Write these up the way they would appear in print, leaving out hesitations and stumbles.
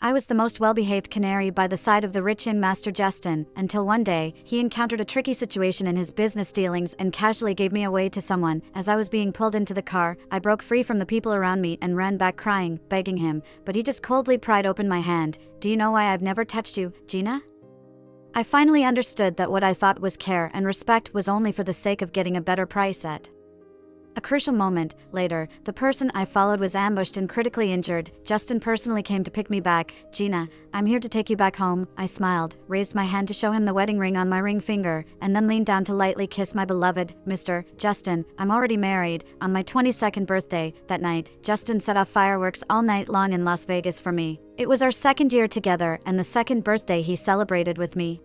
I was the most well-behaved canary by the side of the rich inn master Justin, until one day, he encountered a tricky situation in his business dealings and casually gave me away to someone. As I was being pulled into the car, I broke free from the people around me and ran back crying, begging him, but he just coldly pried open my hand. Do you know why I've never touched you, Gina? I finally understood that what I thought was care and respect was only for the sake of getting a better price at. A crucial moment later, the person I followed was ambushed and critically injured. Justin personally came to pick me back. Gina, I'm here to take you back home. I smiled, raised my hand to show him the wedding ring on my ring finger, and then leaned down to lightly kiss my beloved, Mr. Justin. I'm already married. On my 22nd birthday, that night, Justin set off fireworks all night long in Las Vegas for me. It was our second year together and the second birthday he celebrated with me.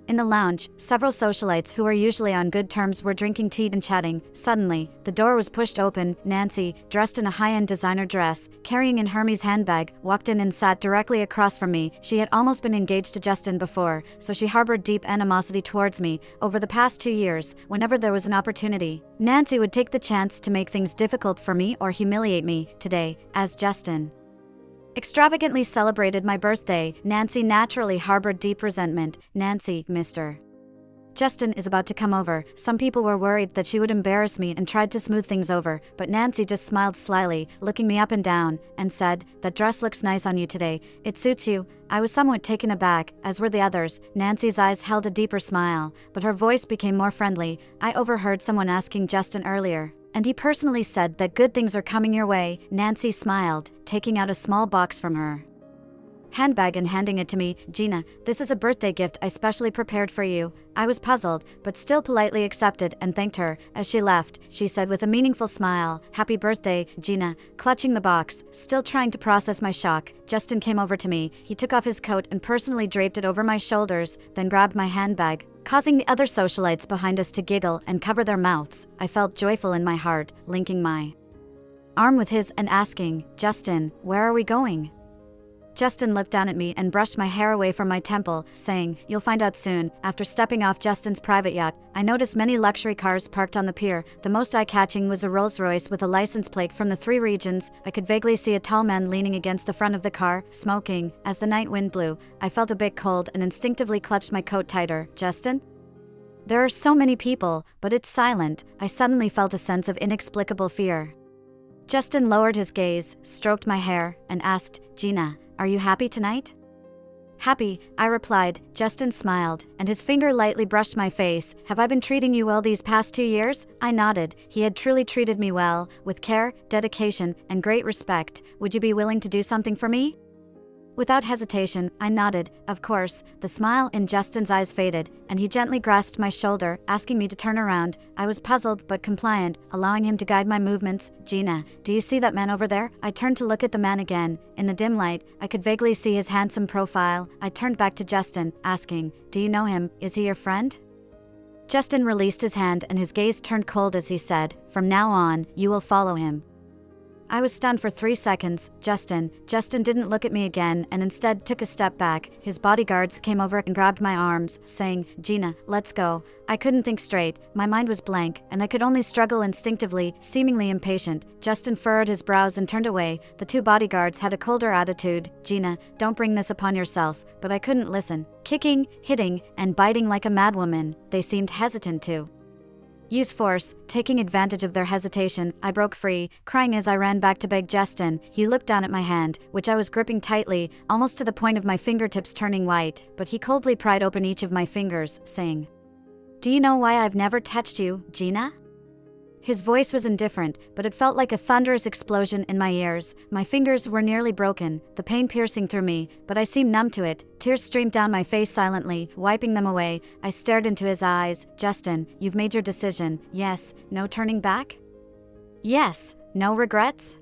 In the lounge, several socialites who are usually on good terms were drinking tea and chatting. Suddenly, the door was pushed open. Nancy, dressed in a high-end designer dress, carrying an Hermes handbag, walked in and sat directly across from me. She had almost been engaged to Justin before, so she harbored deep animosity towards me. Over the past 2 years, whenever there was an opportunity, Nancy would take the chance to make things difficult for me or humiliate me. Today, as Justin extravagantly celebrated my birthday, Nancy naturally harbored deep resentment. Nancy, Mr. Justin is about to come over. Some people were worried that she would embarrass me and tried to smooth things over, but Nancy just smiled slyly, looking me up and down, and said, "That dress looks nice on you today. It suits you." I was somewhat taken aback, as were the others. Nancy's eyes held a deeper smile, but her voice became more friendly. I overheard someone asking Justin earlier, and he personally said that good things are coming your way. Nancy smiled, taking out a small box from her handbag and handing it to me. Gina, this is a birthday gift I specially prepared for you. I was puzzled, but still politely accepted and thanked her. As she left, she said with a meaningful smile, "Happy birthday, Gina." Clutching the box, still trying to process my shock, Justin came over to me. He took off his coat and personally draped it over my shoulders, then grabbed my handbag, causing the other socialites behind us to giggle and cover their mouths. I felt joyful in my heart, linking my arm with his and asking, "Justin, where are we going?" Justin looked down at me and brushed my hair away from my temple, saying, "You'll find out soon." After stepping off Justin's private yacht, I noticed many luxury cars parked on the pier. The most eye-catching was a Rolls-Royce with a license plate from the Three Regions. I could vaguely see a tall man leaning against the front of the car, smoking. As the night wind blew, I felt a bit cold and instinctively clutched my coat tighter. Justin? There are so many people, but it's silent. I suddenly felt a sense of inexplicable fear. Justin lowered his gaze, stroked my hair, and asked, "Gina, are you happy tonight?" "Happy," I replied. Justin smiled, and his finger lightly brushed my face. "Have I been treating you well these past 2 years?" I nodded. He had truly treated me well, with care, dedication, and great respect. "Would you be willing to do something for me?" Without hesitation, I nodded. Of course. The smile in Justin's eyes faded, and he gently grasped my shoulder, asking me to turn around. I was puzzled but compliant, allowing him to guide my movements. "Gina, do you see that man over there?" I turned to look at the man again. In the dim light, I could vaguely see his handsome profile. I turned back to Justin, asking, "Do you know him? Is he your friend?" Justin released his hand and his gaze turned cold as he said, "From now on, you will follow him." I was stunned for 3 seconds. Justin didn't look at me again and instead took a step back. His bodyguards came over and grabbed my arms, saying, "Gina, let's go." I couldn't think straight. My mind was blank, and I could only struggle instinctively, seemingly impatient. Justin furrowed his brows and turned away. The 2 bodyguards had a colder attitude. "Gina, don't bring this upon yourself." But I couldn't listen. Kicking, hitting, and biting like a madwoman, they seemed hesitant to use force. Taking advantage of their hesitation, I broke free, crying as I ran back to beg Justin. He looked down at my hand, which I was gripping tightly, almost to the point of my fingertips turning white, but he coldly pried open each of my fingers, saying, "Do you know why I've never touched you, Gina?" His voice was indifferent, but it felt like a thunderous explosion in my ears. My fingers were nearly broken, the pain piercing through me, but I seemed numb to it. Tears streamed down my face silently, wiping them away. I stared into his eyes. "Justin, you've made your decision. Yes, no turning back?" "Yes, no regrets?"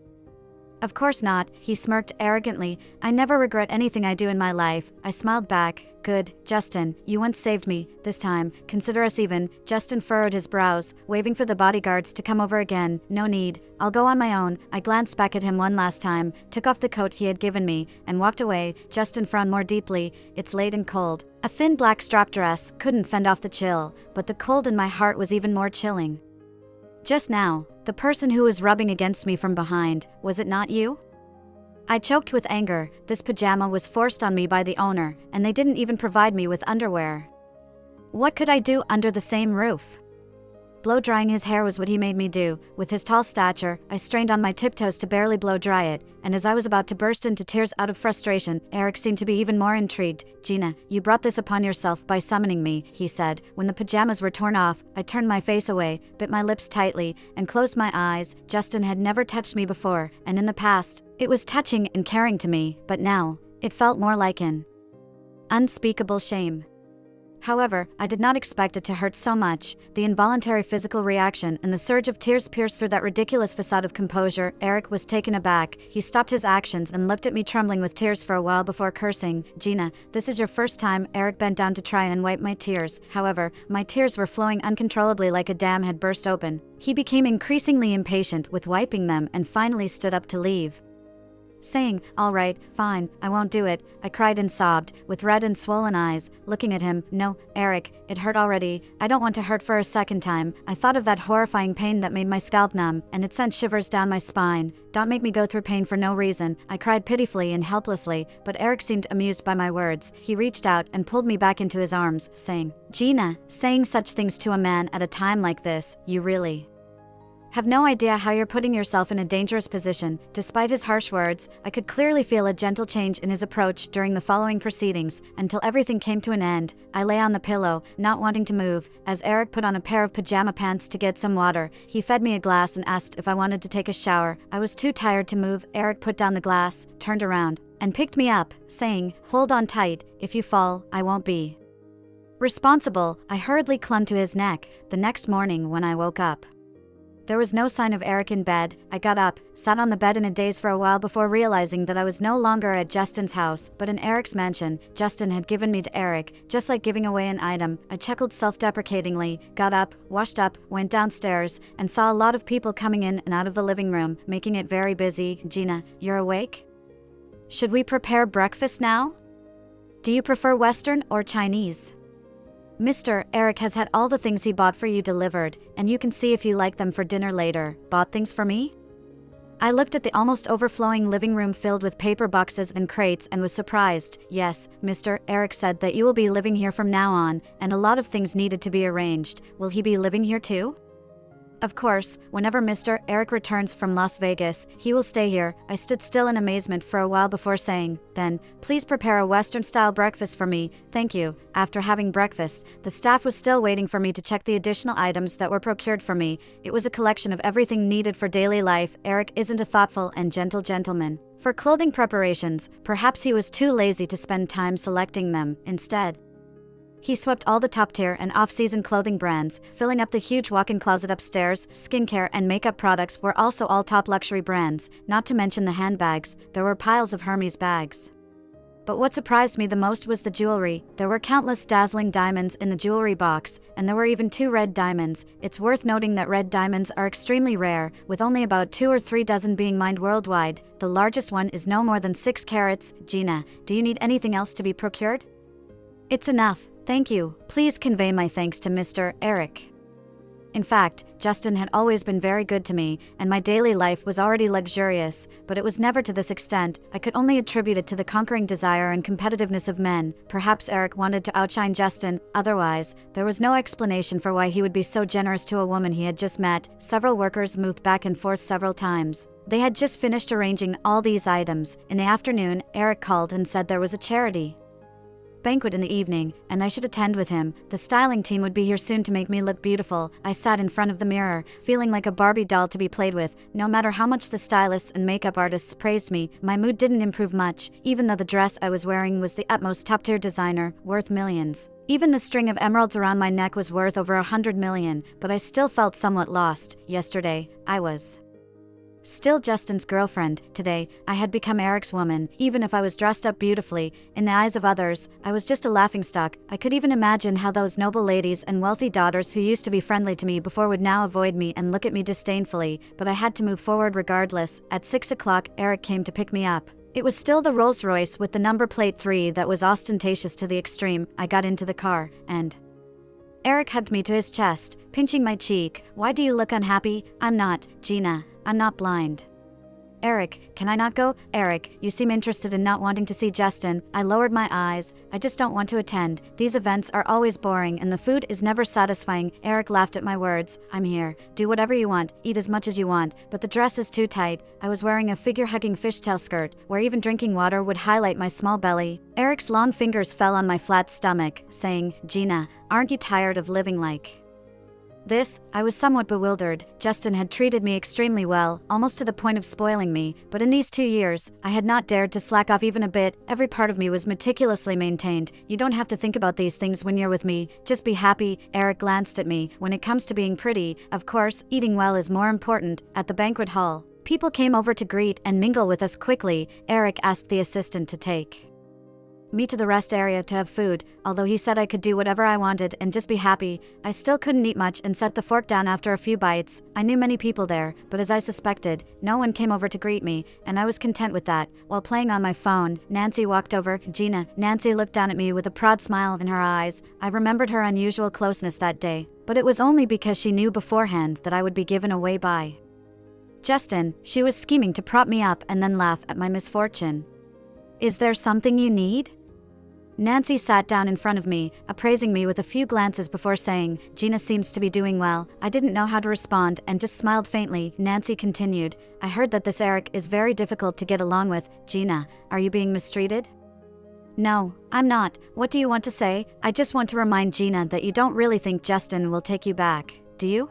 "Of course not," he smirked arrogantly. "I never regret anything I do in my life." I smiled back. "Good, Justin, you once saved me. This time, consider us even." Justin furrowed his brows, waving for the bodyguards to come over again. "No need. I'll go on my own." I glanced back at him one last time, took off the coat he had given me, and walked away. Justin frowned more deeply. "It's late and cold." A thin black strap dress couldn't fend off the chill, but the cold in my heart was even more chilling. Just now, the person who was rubbing against me from behind, was it not you? I choked with anger. This pajama was forced on me by the owner, and they didn't even provide me with underwear. What could I do under the same roof? Blow-drying his hair was what he made me do. With his tall stature, I strained on my tiptoes to barely blow-dry it, and as I was about to burst into tears out of frustration, Eric seemed to be even more intrigued. "Gina, you brought this upon yourself by summoning me," he said. When the pajamas were torn off, I turned my face away, bit my lips tightly, and closed my eyes. Justin had never touched me before, and in the past, it was touching and caring to me, but now, it felt more like an unspeakable shame. However, I did not expect it to hurt so much. The involuntary physical reaction and the surge of tears pierced through that ridiculous facade of composure. Eric was taken aback. He stopped his actions and looked at me trembling with tears for a while before cursing. "Gina, this is your first time." Eric bent down to try and wipe my tears. However, my tears were flowing uncontrollably like a dam had burst open. He became increasingly impatient with wiping them and finally stood up to leave. Saying, "All right, fine, I won't do it," I cried and sobbed, with red and swollen eyes, looking at him. "No, Eric, it hurt already. I don't want to hurt for a second time." I thought of that horrifying pain that made my scalp numb, and it sent shivers down my spine. "Don't make me go through pain for no reason," I cried pitifully and helplessly, but Eric seemed amused by my words. He reached out and pulled me back into his arms, saying, "Gina, saying such things to a man at a time like this, you really have no idea how you're putting yourself in a dangerous position." Despite his harsh words, I could clearly feel a gentle change in his approach during the following proceedings, until everything came to an end. I lay on the pillow, not wanting to move, as Eric put on a pair of pajama pants to get some water. He fed me a glass and asked if I wanted to take a shower. I was too tired to move. Eric put down the glass, turned around, and picked me up, saying, "Hold on tight. If you fall, I won't be responsible." I hurriedly clung to his neck. The next morning when I woke up, there was no sign of Eric in bed. I got up, sat on the bed in a daze for a while before realizing that I was no longer at Justin's house, but in Eric's mansion. Justin had given me to Eric, just like giving away an item. I chuckled self-deprecatingly, got up, washed up, went downstairs, and saw a lot of people coming in and out of the living room, making it very busy. "Gina, you're awake? Should we prepare breakfast now? Do you prefer Western or Chinese?" "Mr. Eric has had all the things he bought for you delivered, and you can see if you like them for dinner later." "Bought things for me?" I looked at the almost overflowing living room filled with paper boxes and crates and was surprised. "Yes, Mr. Eric said that you will be living here from now on, and a lot of things needed to be arranged." "Will he be living here too?" "Of course, whenever Mr. Eric returns from Las Vegas, he will stay here." I stood still in amazement for a while before saying, "Then, please prepare a Western-style breakfast for me." "Thank you." After having breakfast, the staff was still waiting for me to check the additional items that were procured for me. It was a collection of everything needed for daily life. Eric isn't a thoughtful and gentle gentleman. For clothing preparations, perhaps he was too lazy to spend time selecting them. Instead, he swept all the top-tier and off-season clothing brands, filling up the huge walk-in closet upstairs. Skincare and makeup products were also all top luxury brands, not to mention the handbags. There were piles of Hermes bags. But what surprised me the most was the jewelry. There were countless dazzling diamonds in the jewelry box, and there were even 2 red diamonds. It's worth noting that red diamonds are extremely rare, with only about 2 or 3 dozen being mined worldwide. The largest one is no more than 6 carats. "Gina, do you need anything else to be procured?" "It's enough. Thank you. Please convey my thanks to Mr. Eric." In fact, Justin had always been very good to me, and my daily life was already luxurious, but it was never to this extent. I could only attribute it to the conquering desire and competitiveness of men. Perhaps Eric wanted to outshine Justin. Otherwise, there was no explanation for why he would be so generous to a woman he had just met. Several workers moved back and forth several times. They had just finished arranging all these items. In the afternoon, Eric called and said there was a charity banquet in the evening, and I should attend with him. The styling team would be here soon to make me look beautiful. I sat in front of the mirror, feeling like a Barbie doll to be played with. No matter how much the stylists and makeup artists praised me, my mood didn't improve much, even though the dress I was wearing was the utmost top-tier designer, worth millions. Even the string of emeralds around my neck was worth over 100 million, but I still felt somewhat lost. Yesterday, I was still Justin's girlfriend. Today, I had become Eric's woman. Even if I was dressed up beautifully, in the eyes of others, I was just a laughingstock. I could even imagine how those noble ladies and wealthy daughters who used to be friendly to me before would now avoid me and look at me disdainfully, but I had to move forward regardless. At 6 o'clock, Eric came to pick me up. It was still the Rolls-Royce with the number plate 3 that was ostentatious to the extreme. I got into the car, and Eric hugged me to his chest, pinching my cheek. "Why do you look unhappy?" "I'm not, Gina. I'm not blind." Eric, can I not go? Eric, you seem interested in not wanting to see Justin. I lowered my eyes. I just don't want to attend. These events are always boring and the food is never satisfying. Eric laughed at my words. I'm here. Do whatever you want. Eat as much as you want. But the dress is too tight. I was wearing a figure-hugging fishtail skirt, where even drinking water would highlight my small belly. Eric's long fingers fell on my flat stomach, saying, Gina, aren't you tired of living like this? I was somewhat bewildered. Justin had treated me extremely well, almost to the point of spoiling me, but in these 2 years, I had not dared to slack off even a bit. Every part of me was meticulously maintained. You don't have to think about these things when you're with me. Just be happy. Eric glanced at me. When it comes to being pretty, of course, eating well is more important. At the banquet hall, people came over to greet and mingle with us quickly. Eric asked the assistant to take me to the rest area to have food. Although he said I could do whatever I wanted and just be happy, I still couldn't eat much and set the fork down after a few bites. I knew many people there, but as I suspected, no one came over to greet me, and I was content with that. While playing on my phone, Nancy walked over. Gina. Nancy looked down at me with a proud smile in her eyes. I remembered her unusual closeness that day, but it was only because she knew beforehand that I would be given away by Justin. She was scheming to prop me up and then laugh at my misfortune. Is there something you need? Nancy sat down in front of me, appraising me with a few glances before saying, Gina seems to be doing well. I didn't know how to respond and just smiled faintly. Nancy continued, I heard that this Eric is very difficult to get along with. Gina, are you being mistreated? No, I'm not. What do you want to say? I just want to remind Gina that you don't really think Justin will take you back, do you?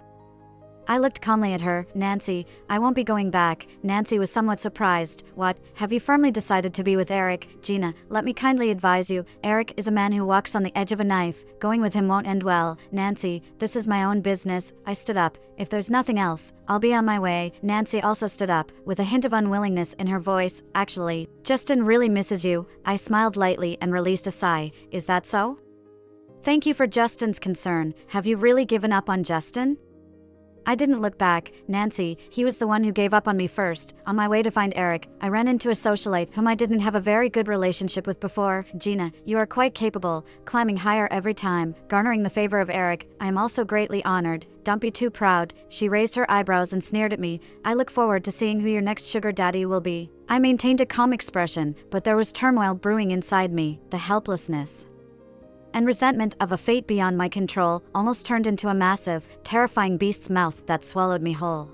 I looked calmly at her. Nancy, I won't be going back. Nancy was somewhat surprised. What? Have you firmly decided to be with Eric? Gina, let me kindly advise you. Eric is a man who walks on the edge of a knife. Going with him won't end well. Nancy, this is my own business. I stood up. If there's nothing else, I'll be on my way. Nancy also stood up, with a hint of unwillingness in her voice. Actually, Justin really misses you. I smiled lightly and released a sigh. Is that so? Thank you for Justin's concern. Have you really given up on Justin? I didn't look back. Nancy, he was the one who gave up on me first. On my way to find Eric, I ran into a socialite whom I didn't have a very good relationship with before. Gina, you are quite capable, climbing higher every time, garnering the favor of Eric. I am also greatly honored. Don't be too proud. She raised her eyebrows and sneered at me. I look forward to seeing who your next sugar daddy will be. I maintained a calm expression, but there was turmoil brewing inside me. The helplessness and resentment of a fate beyond my control almost turned into a massive, terrifying beast's mouth that swallowed me whole.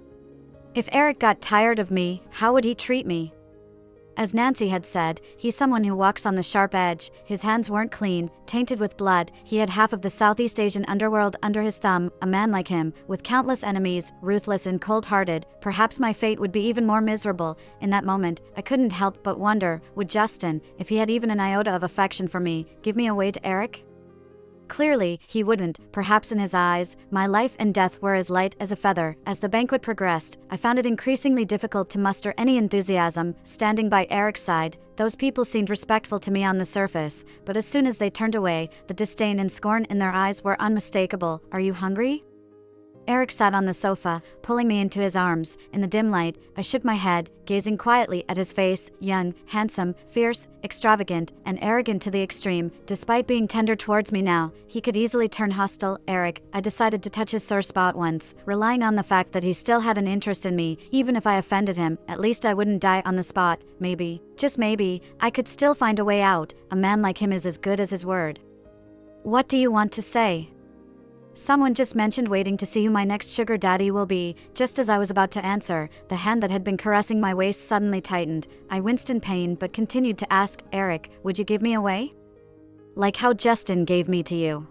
If Eric got tired of me, how would he treat me? As Nancy had said, he's someone who walks on the sharp edge. His hands weren't clean, tainted with blood. He had half of the Southeast Asian underworld under his thumb. A man like him, with countless enemies, ruthless and cold-hearted. Perhaps my fate would be even more miserable. In that moment, I couldn't help but wonder, would Justin, if he had even an iota of affection for me, give me away to Eric? Clearly, he wouldn't. Perhaps in his eyes, my life and death were as light as a feather. As the banquet progressed, I found it increasingly difficult to muster any enthusiasm. Standing by Eric's side, those people seemed respectful to me on the surface, but as soon as they turned away, the disdain and scorn in their eyes were unmistakable. Are you hungry? Eric sat on the sofa, pulling me into his arms. In the dim light, I shook my head, gazing quietly at his face, young, handsome, fierce, extravagant, and arrogant to the extreme. Despite being tender towards me now, he could easily turn hostile. Eric, I decided to touch his sore spot once, relying on the fact that he still had an interest in me. Even if I offended him, at least I wouldn't die on the spot. Maybe, just maybe, I could still find a way out. A man like him is as good as his word. What do you want to say? Someone just mentioned waiting to see who my next sugar daddy will be. Just as I was about to answer, the hand that had been caressing my waist suddenly tightened. I winced in pain but continued to ask, Eric, would you give me away? Like how Justin gave me to you.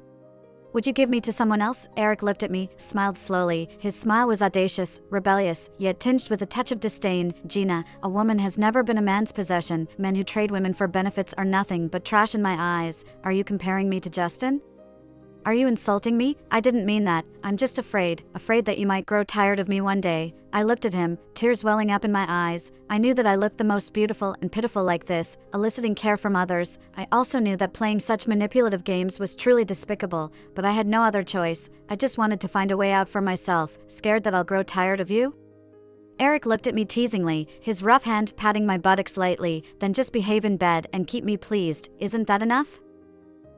Would you give me to someone else? Eric looked at me, smiled slowly. His smile was audacious, rebellious, yet tinged with a touch of disdain. Gina, a woman has never been a man's possession. Men who trade women for benefits are nothing but trash in my eyes. Are you comparing me to Justin? Are you insulting me? I didn't mean that. I'm just afraid that you might grow tired of me one day. I looked at him, tears welling up in my eyes. I knew that I looked the most beautiful and pitiful like this, eliciting care from others. I also knew that playing such manipulative games was truly despicable, but I had no other choice. I just wanted to find a way out for myself, scared that I'll grow tired of you. Eric looked at me teasingly, his rough hand patting my buttocks lightly. Then just behave in bed and keep me pleased. Isn't that enough?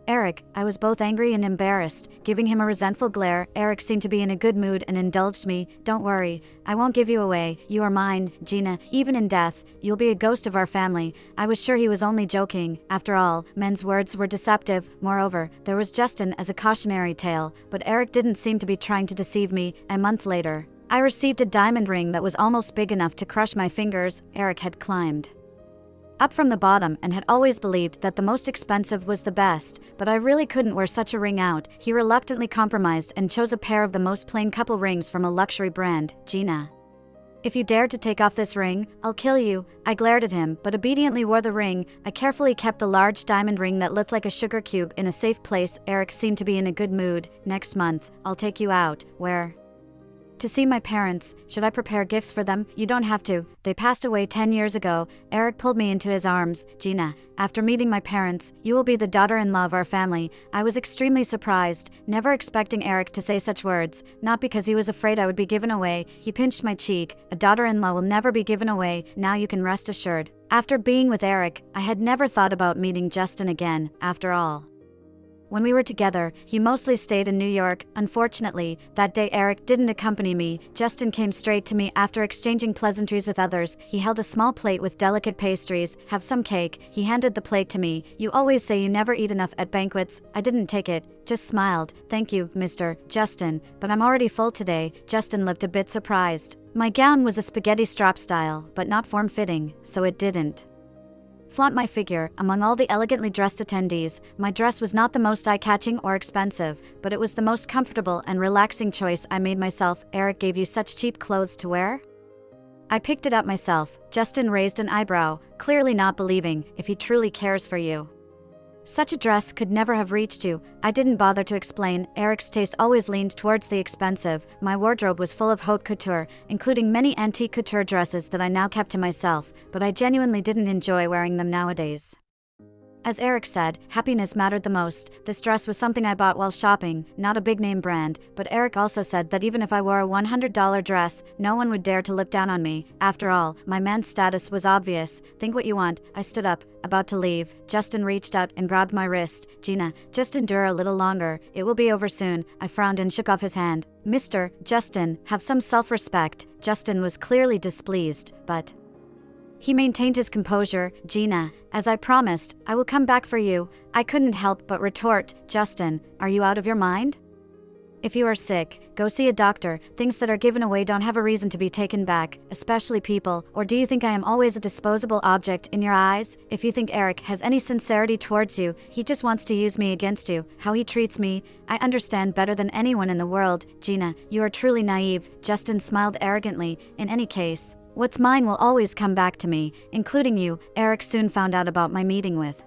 Eric, I was both angry and embarrassed. Giving him a resentful glare, Eric seemed to be in a good mood and indulged me. Don't worry, I won't give you away. You are mine, Gina. Even in death, you'll be a ghost of our family. I was sure he was only joking. After all, men's words were deceptive. Moreover, there was Justin as a cautionary tale, but Eric didn't seem to be trying to deceive me. A month later, I received a diamond ring that was almost big enough to crush my fingers. Eric had climbed up from the bottom and had always believed that the most expensive was the best, but I really couldn't wear such a ring out. He reluctantly compromised and chose a pair of the most plain couple rings from a luxury brand. Gina, if you dare to take off this ring, I'll kill you. I glared at him, but obediently wore the ring. I carefully kept the large diamond ring that looked like a sugar cube in a safe place. Eric seemed to be in a good mood. Next month, I'll take you out. Where? To see my parents. Should I prepare gifts for them? You don't have to. They passed away 10 years ago. Eric pulled me into his arms. Gina, after meeting my parents, you will be the daughter-in-law of our family. I was extremely surprised, never expecting Eric to say such words. Not because he was afraid I would be given away. He pinched my cheek. A daughter-in-law will never be given away. Now you can rest assured. After being with Eric, I had never thought about meeting Justin again, after all. When we were together, he mostly stayed in New York. Unfortunately, that day Eric didn't accompany me. Justin came straight to me after exchanging pleasantries with others. He held a small plate with delicate pastries. Have some cake. He handed the plate to me. You always say you never eat enough at banquets. I didn't take it, just smiled. Thank you, Mr. Justin, but I'm already full today. Justin looked a bit surprised. My gown was a spaghetti strap style, but not form-fitting, so it didn't flaunt my figure. Among all the elegantly dressed attendees, my dress was not the most eye-catching or expensive, but it was the most comfortable and relaxing choice I made myself. Eric gave you such cheap clothes to wear? I picked it up myself. Justin raised an eyebrow, clearly not believing, if he truly cares for you. Such a dress could never have reached you. I didn't bother to explain. Eric's taste always leaned towards the expensive. My wardrobe was full of haute couture, including many antique couture dresses that I now kept to myself, but I genuinely didn't enjoy wearing them nowadays. As Eric said, happiness mattered the most. This dress was something I bought while shopping, not a big-name brand, but Eric also said that even if I wore a $100 dress, no one would dare to look down on me. After all, my man's status was obvious. Think what you want. I stood up, about to leave. Justin reached out and grabbed my wrist. Gina, just endure a little longer. It will be over soon. I frowned and shook off his hand. Mr. Justin, have some self-respect. Justin was clearly displeased, but he maintained his composure. Gina, as I promised, I will come back for you. I couldn't help but retort. Justin, are you out of your mind? If you are sick, go see a doctor. Things that are given away don't have a reason to be taken back, especially people. Or do you think I am always a disposable object in your eyes? If you think Eric has any sincerity towards you, he just wants to use me against you. How he treats me, I understand better than anyone in the world. Gina, you are truly naive. Justin smiled arrogantly. In any case, what's mine will always come back to me, including you. Eric soon found out about my meeting with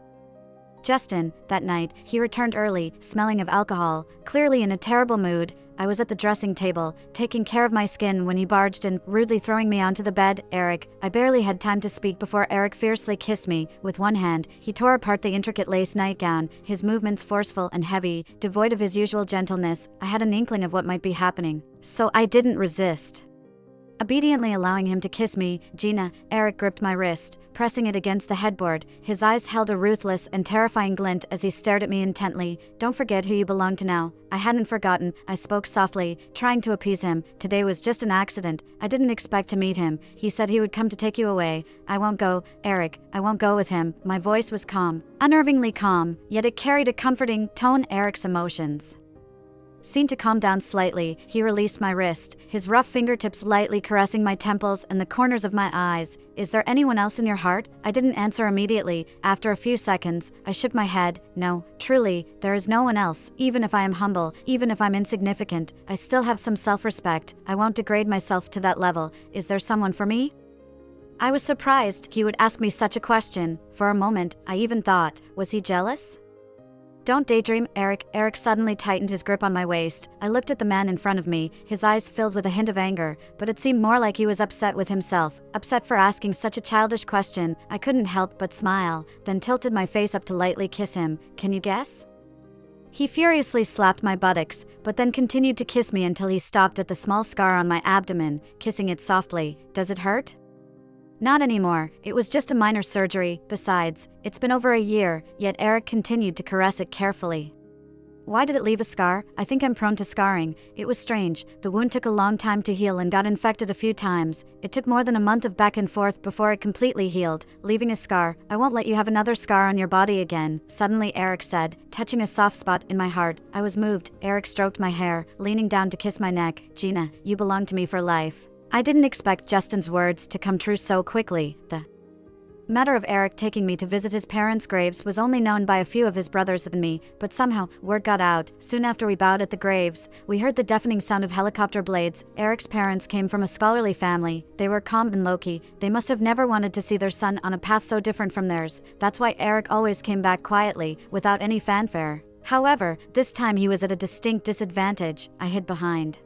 Justin. That night, he returned early, smelling of alcohol, clearly in a terrible mood. I was at the dressing table, taking care of my skin when he barged in, rudely throwing me onto the bed. Eric, I barely had time to speak before Eric fiercely kissed me. With one hand, he tore apart the intricate lace nightgown, his movements forceful and heavy, devoid of his usual gentleness. I had an inkling of what might be happening, so I didn't resist, obediently allowing him to kiss me. Gina, Eric gripped my wrist, pressing it against the headboard. His eyes held a ruthless and terrifying glint as he stared at me intently. Don't forget who you belong to now. I hadn't forgotten. I spoke softly, trying to appease him. Today was just an accident. I didn't expect to meet him. He said he would come to take you away. I won't go, Eric. I won't go with him. My voice was calm, unnervingly calm, yet it carried a comforting tone. Eric's emotions seemed to calm down slightly. He released my wrist, his rough fingertips lightly caressing my temples and the corners of my eyes. Is there anyone else in your heart? I didn't answer immediately. After a few seconds, I shook my head. No, truly, there is no one else. Even if I am humble, even if I'm insignificant, I still have some self-respect. I won't degrade myself to that level. Is there someone for me? I was surprised he would ask me such a question. For a moment, I even thought, was he jealous? Don't daydream, Eric. Eric suddenly tightened his grip on my waist. I looked at the man in front of me, his eyes filled with a hint of anger, but it seemed more like he was upset with himself, upset for asking such a childish question. I couldn't help but smile, then tilted my face up to lightly kiss him. Can you guess? He furiously slapped my buttocks, but then continued to kiss me until he stopped at the small scar on my abdomen, kissing it softly. Does it hurt? Not anymore, it was just a minor surgery. Besides, it's been over a year, yet Eric continued to caress it carefully. Why did it leave a scar? I think I'm prone to scarring. It was strange. The wound took a long time to heal and got infected a few times. It took more than a month of back and forth before it completely healed, leaving a scar. I won't let you have another scar on your body again, suddenly Eric said, touching a soft spot in my heart. I was moved. Eric stroked my hair, leaning down to kiss my neck. Gina, you belong to me for life. I didn't expect Justin's words to come true so quickly. The matter of Eric taking me to visit his parents' graves was only known by a few of his brothers and me, but somehow, word got out. Soon after we bowed at the graves, we heard the deafening sound of helicopter blades. Eric's parents came from a scholarly family. They were calm and low-key. They must have never wanted to see their son on a path so different from theirs. That's why Eric always came back quietly, without any fanfare. However, this time he was at a distinct disadvantage. I hid behind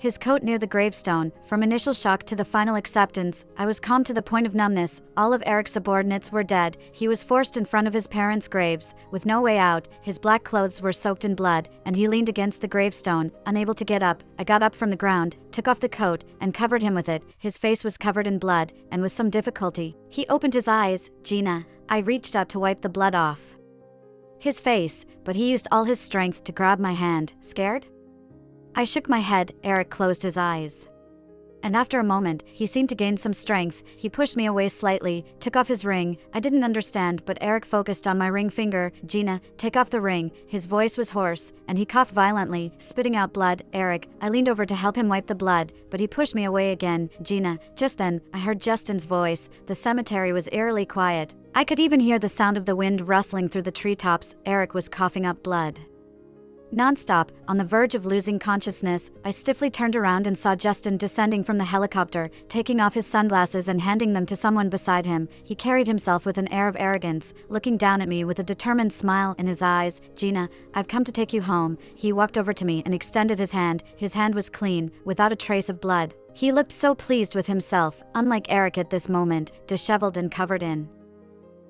his coat near the gravestone. From initial shock to the final acceptance, I was calm to the point of numbness. All of Eric's subordinates were dead. He was forced in front of his parents' graves, with no way out. His black clothes were soaked in blood, and he leaned against the gravestone, unable to get up. I got up from the ground, took off the coat, and covered him with it. His face was covered in blood, and with some difficulty, he opened his eyes. Gina. I reached out to wipe the blood off his face, but he used all his strength to grab my hand. Scared? I shook my head. Eric closed his eyes. And after a moment, he seemed to gain some strength. He pushed me away slightly, took off his ring. I didn't understand, but Eric focused on my ring finger. Gina, take off the ring. His voice was hoarse, and he coughed violently, spitting out blood. Eric, I leaned over to help him wipe the blood, but he pushed me away again. Gina. Just then, I heard Justin's voice. The cemetery was eerily quiet. I could even hear the sound of the wind rustling through the treetops. Eric was coughing up blood non-stop. On the verge of losing consciousness, I stiffly turned around and saw Justin descending from the helicopter, taking off his sunglasses and handing them to someone beside him. He carried himself with an air of arrogance, looking down at me with a determined smile in his eyes. Gina, I've come to take you home. He walked over to me and extended his hand. His hand was clean, without a trace of blood. He looked so pleased with himself, unlike Eric at this moment, disheveled and covered in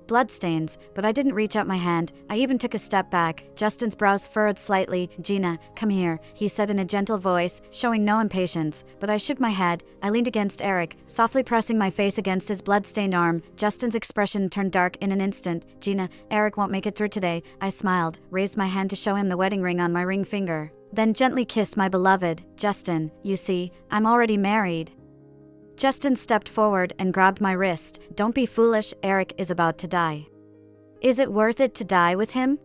bloodstains, but I didn't reach out my hand. I even took a step back. Justin's brows furrowed slightly. Gina, come here, he said in a gentle voice, showing no impatience, but I shook my head. I leaned against Eric, softly pressing my face against his blood-stained arm. Justin's expression turned dark in an instant. Gina, Eric won't make it through today. I smiled, raised my hand to show him the wedding ring on my ring finger, then gently kissed my beloved. Justin, you see, I'm already married. Justin stepped forward and grabbed my wrist. Don't be foolish, Eric is about to die. Is it worth it to die with him?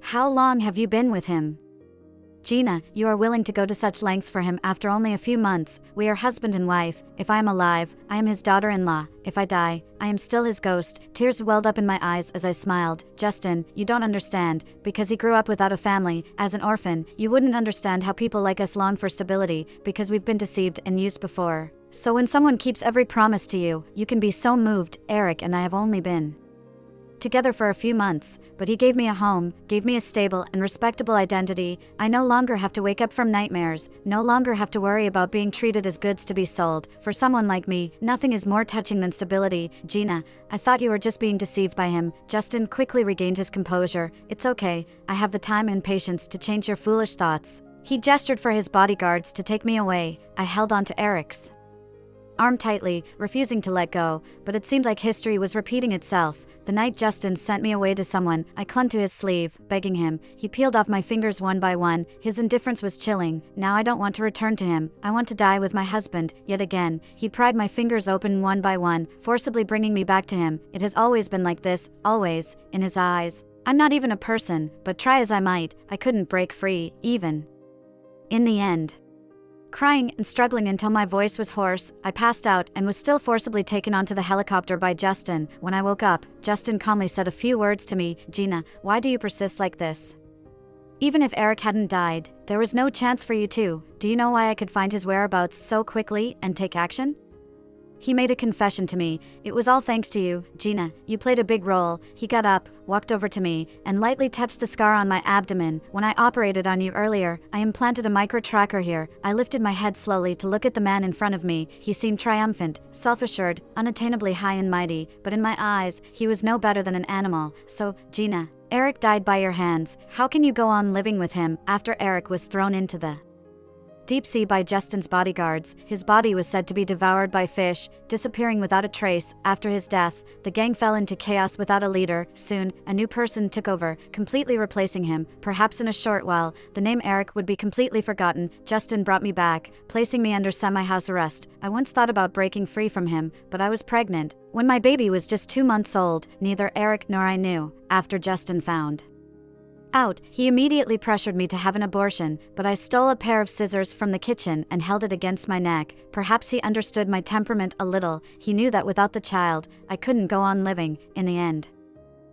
How long have you been with him? Gina, you are willing to go to such lengths for him after only a few months. We are husband and wife. If I am alive, I am his daughter-in-law. If I die, I am still his ghost. Tears welled up in my eyes as I smiled. Justin, you don't understand. Because he grew up without a family, as an orphan, you wouldn't understand how people like us long for stability, because we've been deceived and used before. So when someone keeps every promise to you, you can be so moved. Eric and I have only been together for a few months, but he gave me a home, gave me a stable and respectable identity. I no longer have to wake up from nightmares, no longer have to worry about being treated as goods to be sold. For someone like me, nothing is more touching than stability. Gina, I thought you were just being deceived by him. Justin quickly regained his composure. It's okay, I have the time and patience to change your foolish thoughts. He gestured for his bodyguards to take me away. I held on to Eric's arm tightly, refusing to let go, but it seemed like history was repeating itself. The night Justin sent me away to someone, I clung to his sleeve, begging him. He peeled off my fingers one by one. His indifference was chilling. Now I don't want to return to him. I want to die with my husband. Yet again, he pried my fingers open one by one, forcibly bringing me back to him. It has always been like this, always, in his eyes. I'm not even a person, but try as I might, I couldn't break free, even in the end. Crying and struggling until my voice was hoarse, I passed out and was still forcibly taken onto the helicopter by Justin. When I woke up, Justin calmly said a few words to me. Gina, why do you persist like this? Even if Eric hadn't died, there was no chance for you too. Do you know why I could find his whereabouts so quickly and take action? He made a confession to me. It was all thanks to you, Gina. You played a big role. He got up, walked over to me, and lightly touched the scar on my abdomen. When I operated on you earlier, I implanted a micro-tracker here. I lifted my head slowly to look at the man in front of me. He seemed triumphant, self-assured, unattainably high and mighty, but in my eyes, he was no better than an animal. So, Gina, Eric died by your hands. How can you go on living with him after Eric was thrown into the deep sea by Justin's bodyguards. His body was said to be devoured by fish, disappearing without a trace. After his death, the gang fell into chaos without a leader. Soon, a new person took over, completely replacing him. Perhaps in a short while, the name Eric would be completely forgotten. Justin brought me back, placing me under semi-house arrest. I once thought about breaking free from him, but I was pregnant. When my baby was just 2 months old, neither Eric nor I knew. After Justin found out, he immediately pressured me to have an abortion, but I stole a pair of scissors from the kitchen and held it against my neck. Perhaps he understood my temperament a little. He knew that without the child, I couldn't go on living. In the end,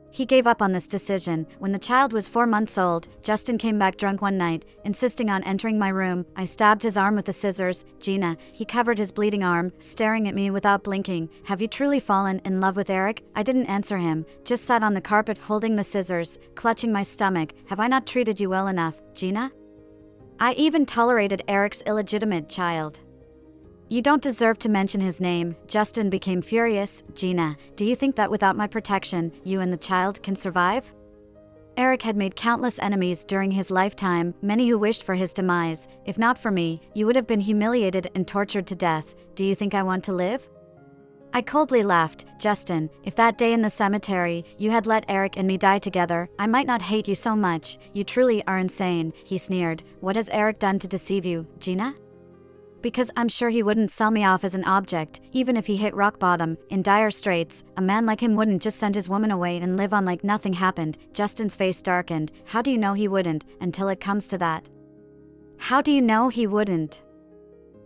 he gave up on this decision. When the child was 4 months old, Justin came back drunk one night, insisting on entering my room. I stabbed his arm with the scissors. Gina, he covered his bleeding arm, staring at me without blinking. Have you truly fallen in love with Eric? I didn't answer him, just sat on the carpet holding the scissors, clutching my stomach. Have I not treated you well enough, Gina? I even tolerated Eric's illegitimate child. You don't deserve to mention his name. Justin became furious. Gina, do you think that without my protection, you and the child can survive? Eric had made countless enemies during his lifetime, many who wished for his demise. If not for me, you would have been humiliated and tortured to death. Do you think I want to live? I coldly laughed. Justin, if that day in the cemetery, you had let Eric and me die together, I might not hate you so much. You truly are insane, he sneered. What has Eric done to deceive you, Gina? Because I'm sure he wouldn't sell me off as an object, even if he hit rock bottom, in dire straits. A man like him wouldn't just send his woman away and live on like nothing happened. Justin's face darkened. How do you know he wouldn't, until it comes to that? How do you know he wouldn't?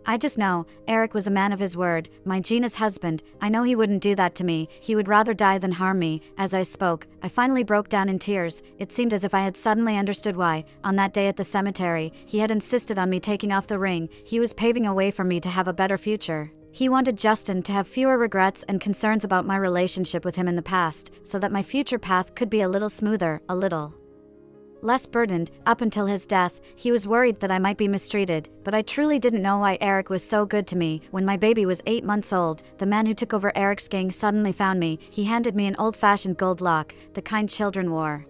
I just know, Eric was a man of his word, my Gina's husband. I know he wouldn't do that to me. He would rather die than harm me. As I spoke, I finally broke down in tears. It seemed as if I had suddenly understood why, on that day at the cemetery, he had insisted on me taking off the ring. He was paving a way for me to have a better future. He wanted Justin to have fewer regrets and concerns about my relationship with him in the past, so that my future path could be a little smoother, a little less burdened. Up until his death, he was worried that I might be mistreated, but I truly didn't know why Eric was so good to me. When my baby was 8 months old, the man who took over Eric's gang suddenly found me. He handed me an old-fashioned gold lock, the kind children wore.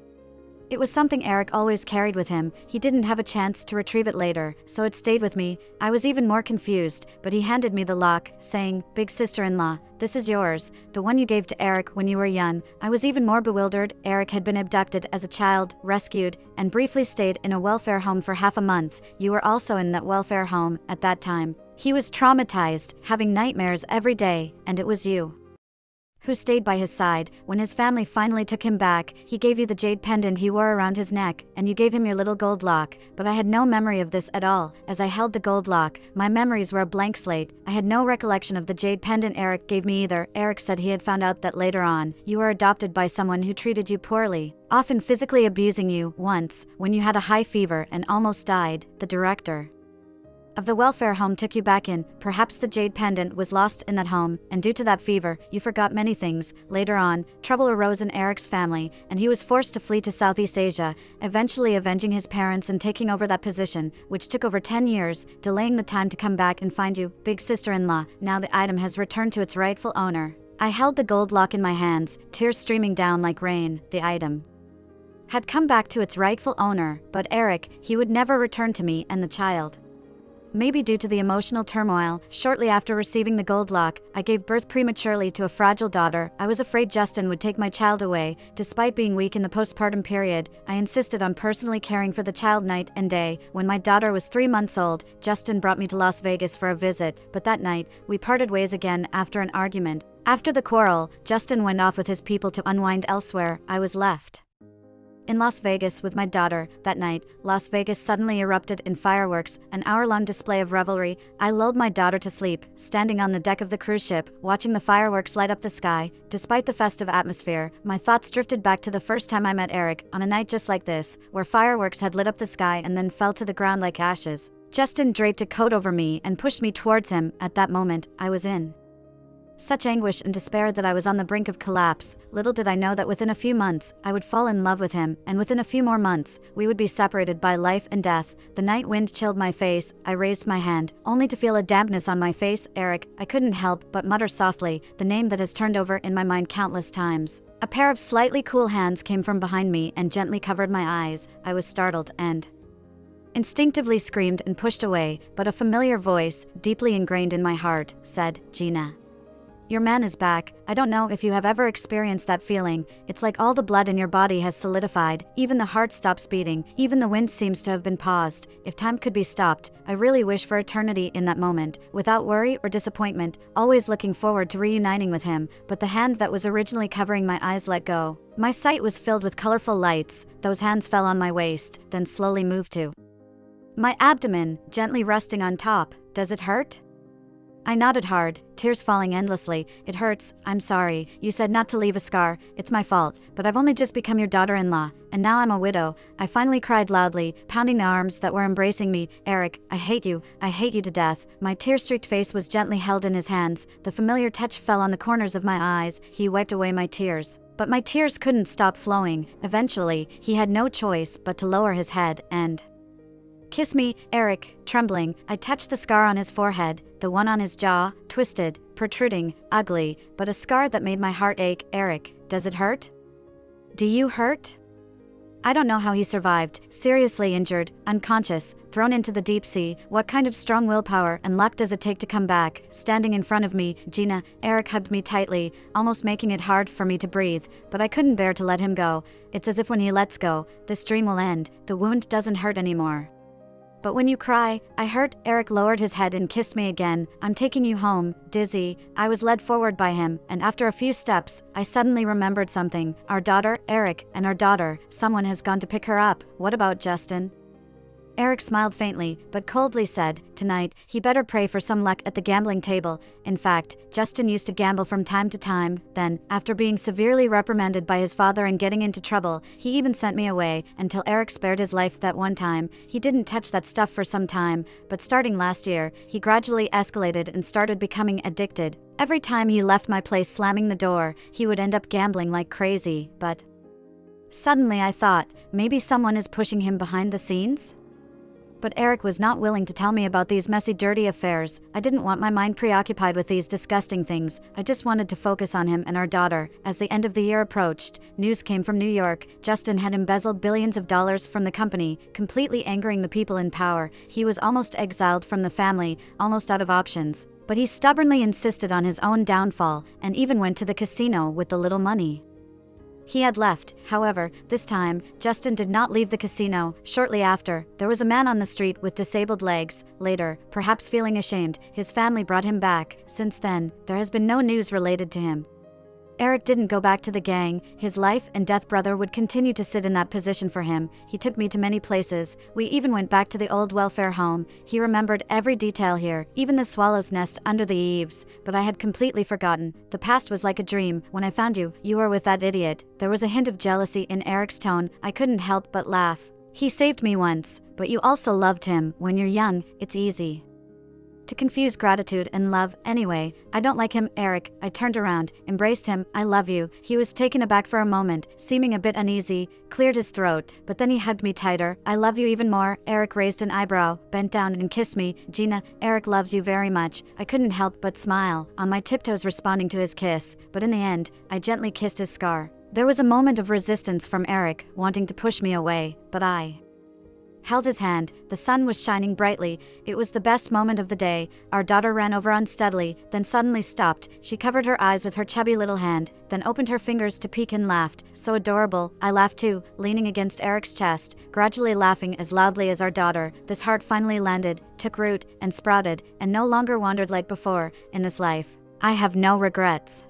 It was something Eric always carried with him. He didn't have a chance to retrieve it later, so it stayed with me. I was even more confused, but he handed me the lock, saying, "Big sister-in-law, this is yours, the one you gave to Eric when you were young." I was even more bewildered. Eric had been abducted as a child, rescued, and briefly stayed in a welfare home for half a month. You were also in that welfare home at that time. He was traumatized, having nightmares every day, and it was you who stayed by his side. When his family finally took him back, he gave you the jade pendant he wore around his neck, and you gave him your little gold lock. But I had no memory of this at all. As I held the gold lock, my memories were a blank slate. I had no recollection of the jade pendant Eric gave me either. Eric said he had found out that later on, you were adopted by someone who treated you poorly, often physically abusing you. Once, when you had a high fever and almost died, the director of the welfare home took you back in. Perhaps the jade pendant was lost in that home, and due to that fever, you forgot many things. Later on, trouble arose in Eric's family, and he was forced to flee to Southeast Asia, eventually avenging his parents and taking over that position, which took over 10 years, delaying the time to come back and find you, big sister-in-law. Now the item has returned to its rightful owner. I held the gold lock in my hands, tears streaming down like rain. The item had come back to its rightful owner, but Eric, he would never return to me and the child. Maybe due to the emotional turmoil, shortly after receiving the gold lock, I gave birth prematurely to a fragile daughter. I was afraid Justin would take my child away. Despite being weak in the postpartum period, I insisted on personally caring for the child night and day. When my daughter was 3 months old, Justin brought me to Las Vegas for a visit, but that night, we parted ways again after an argument. After the quarrel, Justin went off with his people to unwind elsewhere. I was left in Las Vegas with my daughter. That night, Las Vegas suddenly erupted in fireworks, an hour-long display of revelry. I lulled my daughter to sleep, standing on the deck of the cruise ship, watching the fireworks light up the sky. Despite the festive atmosphere, my thoughts drifted back to the first time I met Eric, on a night just like this, where fireworks had lit up the sky and then fell to the ground like ashes. Justin draped a coat over me and pushed me towards him. At that moment, I was in such anguish and despair that I was on the brink of collapse. Little did I know that within a few months, I would fall in love with him, and within a few more months, we would be separated by life and death. The night wind chilled my face. I raised my hand, only to feel a dampness on my face. Eric. I couldn't help but mutter softly, the name that has turned over in my mind countless times. A pair of slightly cool hands came from behind me and gently covered my eyes. I was startled and Instinctively screamed and pushed away, but a familiar voice, deeply ingrained in my heart, said, "Gina. Your man is back." I don't know if you have ever experienced that feeling. It's like all the blood in your body has solidified, even the heart stops beating, even the wind seems to have been paused. If time could be stopped, I really wish for eternity in that moment, without worry or disappointment, always looking forward to reuniting with him, but the hand that was originally covering my eyes let go. My sight was filled with colorful lights. Those hands fell on my waist, then slowly moved to my abdomen, gently resting on top. "Does it hurt?" I nodded hard, tears falling endlessly. "It hurts. I'm sorry. You said not to leave a scar. It's my fault. But I've only just become your daughter-in-law, and now I'm a widow." I finally cried loudly, pounding the arms that were embracing me. "Eric, I hate you. I hate you to death." My tear-streaked face was gently held in his hands. The familiar touch fell on the corners of my eyes. He wiped away my tears. But my tears couldn't stop flowing. Eventually, he had no choice but to lower his head and kiss me. "Eric," trembling, I touched the scar on his forehead, the one on his jaw, twisted, protruding, ugly, but a scar that made my heart ache. "Eric, does it hurt? Do you hurt?" I don't know how he survived, seriously injured, unconscious, thrown into the deep sea. What kind of strong willpower and luck does it take to come back? Standing in front of me, Gina, Eric hugged me tightly, almost making it hard for me to breathe, but I couldn't bear to let him go. It's as if when he lets go, this dream will end, the wound doesn't hurt anymore. "But when you cry, I hurt." Eric lowered his head and kissed me again. "I'm taking you home." Dizzy, I was led forward by him, and after a few steps, I suddenly remembered something. Our daughter, Eric, and our daughter, someone has gone to pick her up. What about Justin? Eric smiled faintly, but coldly said, "Tonight, he better pray for some luck at the gambling table." In fact, Justin used to gamble from time to time. Then, after being severely reprimanded by his father and getting into trouble, he even sent me away, until Eric spared his life that one time. He didn't touch that stuff for some time, but starting last year, he gradually escalated and started becoming addicted. Every time he left my place slamming the door, he would end up gambling like crazy, but suddenly I thought, maybe someone is pushing him behind the scenes? But Eric was not willing to tell me about these messy, dirty affairs. I didn't want my mind preoccupied with these disgusting things. I just wanted to focus on him and our daughter. As the end of the year approached, news came from New York. Justin had embezzled billions of dollars from the company, completely angering the people in power. He was almost exiled from the family, almost out of options. But he stubbornly insisted on his own downfall, and even went to the casino with the little money he had left. However, this time, Justin did not leave the casino. Shortly after, there was a man on the street with disabled legs. Later, perhaps feeling ashamed, his family brought him back. Since then, there has been no news related to him. Eric didn't go back to the gang. His life and death brother would continue to sit in that position for him. He took me to many places. We even went back to the old welfare home. He remembered every detail here, even the swallow's nest under the eaves. But I had completely forgotten. The past was like a dream. When I found you, you were with that idiot. There was a hint of jealousy in Eric's tone. I couldn't help but laugh. "He saved me once, but you also loved him. When you're young, it's easy to confuse gratitude and love. Anyway, I don't like him." "Eric," I turned around, embraced him. "I love you." He was taken aback for a moment, seeming a bit uneasy, cleared his throat, but then he hugged me tighter. "I love you even more." Eric raised an eyebrow, bent down and kissed me. "Gina, Eric loves you very much." I couldn't help but smile, on my tiptoes responding to his kiss, but in the end, I gently kissed his scar. There was a moment of resistance from Eric, wanting to push me away, but I held his hand. The sun was shining brightly. It was the best moment of the day. Our daughter ran over unsteadily, then suddenly stopped. She covered her eyes with her chubby little hand, then opened her fingers to peek and laughed. So adorable. I laughed too, leaning against Eric's chest, gradually laughing as loudly as our daughter. This heart finally landed, took root, and sprouted, and no longer wandered like before. In this life, I have no regrets.